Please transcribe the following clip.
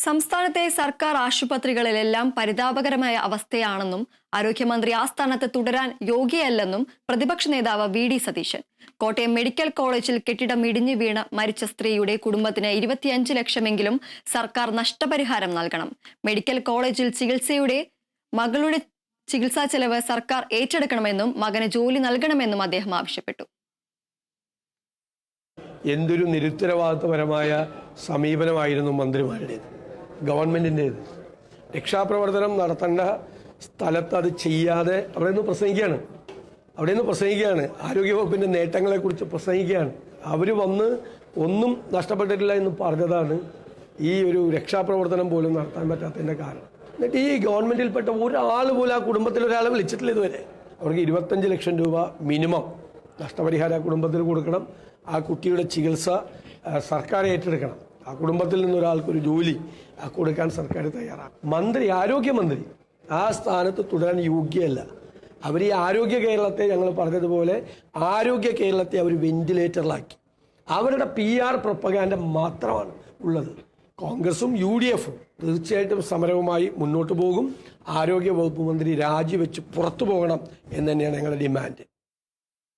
സംസ്ഥാനത്തെ സർക്കാർ ആശുപത്രികളിലെല്ലാം പരിതാപകരമായ അവസ്ഥയാണെന്നും ആരോഗ്യമന്ത്രി ആ സ്ഥാനത്ത് തുടരാൻ യോഗ്യയല്ലെന്നും പ്രതിപക്ഷ നേതാവ് വി.ഡി. സതീശൻ. കോട്ടയം മെഡിക്കൽ കോളേജിൽ കെട്ടിടം ഇടിഞ്ഞു വീണ് മരിച്ച സ്ത്രീയുടെ കുടുംബത്തിന് 25 ലക്ഷമെങ്കിലും സർക്കാർ നഷ്ടപരിഹാരം നൽകണം. മെഡിക്കൽ കോളേജിൽ ചികിത്സയുടെ മകളുടെ ചികിത്സാ ചെലവ് സർക്കാർ ഏറ്റെടുക്കണമെന്നും മകന് ജോലി നൽകണമെന്നും അദ്ദേഹം ആവശ്യപ്പെട്ടു. എന്തൊരു നിരുത്തരവാദിത്വപരമായ സമീപനമായിരുന്നു മന്ത്രിമാരുടേത്, ഗവൺമെൻറ്റിൻ്റേത്. രക്ഷാപ്രവർത്തനം നടത്തേണ്ട സ്ഥലത്ത് അത് ചെയ്യാതെ അവിടെ നിന്ന് പ്രസംഗിക്കുകയാണ്. ആരോഗ്യവകുപ്പിൻ്റെ നേട്ടങ്ങളെക്കുറിച്ച് പ്രസംഗിക്കുകയാണ്. അവർ വന്ന് ഒന്നും നഷ്ടപ്പെട്ടിട്ടില്ല എന്ന് പറഞ്ഞതാണ് ഈ ഒരു രക്ഷാപ്രവർത്തനം പോലും നടത്താൻ പറ്റാത്തതിൻ്റെ കാരണം. എന്നിട്ട് ഈ ഗവൺമെൻറ്റിൽപ്പെട്ട ഒരാൾ പോലും ആ കുടുംബത്തിൽ ഒരാളെ വിളിച്ചിട്ടില്ല ഇതുവരെ. അവർക്ക് 25 ലക്ഷം രൂപ മിനിമം നഷ്ടപരിഹാരം ആ കുടുംബത്തിന് കൊടുക്കണം. ആ കുട്ടിയുടെ ചികിത്സ സർക്കാർ ഏറ്റെടുക്കണം. ആ കുടുംബത്തിൽ നിന്നൊരാൾക്കൊരു ജോലി കൊടുക്കാൻ സർക്കാർ തയ്യാറാണ്. ആരോഗ്യമന്ത്രി ആ സ്ഥാനത്ത് തുടരാൻ യോഗ്യമല്ല. അവർ ഈ ആരോഗ്യ കേരളത്തെ, ഞങ്ങൾ പറഞ്ഞതുപോലെ ആരോഗ്യ കേരളത്തെ അവർ വെന്റിലേറ്ററിലാക്കി. അവരുടെ PR പ്രൊപ്പഗാൻഡ മാത്രമാണ് ഉള്ളത്. കോൺഗ്രസും UDF-ഉം തീർച്ചയായിട്ടും സമരവുമായി മുന്നോട്ട് പോകും. ആരോഗ്യ വകുപ്പ് മന്ത്രി രാജിവെച്ച് പുറത്തു പോകണം എന്ന് തന്നെയാണ് ഞങ്ങളുടെ ഡിമാൻഡ്.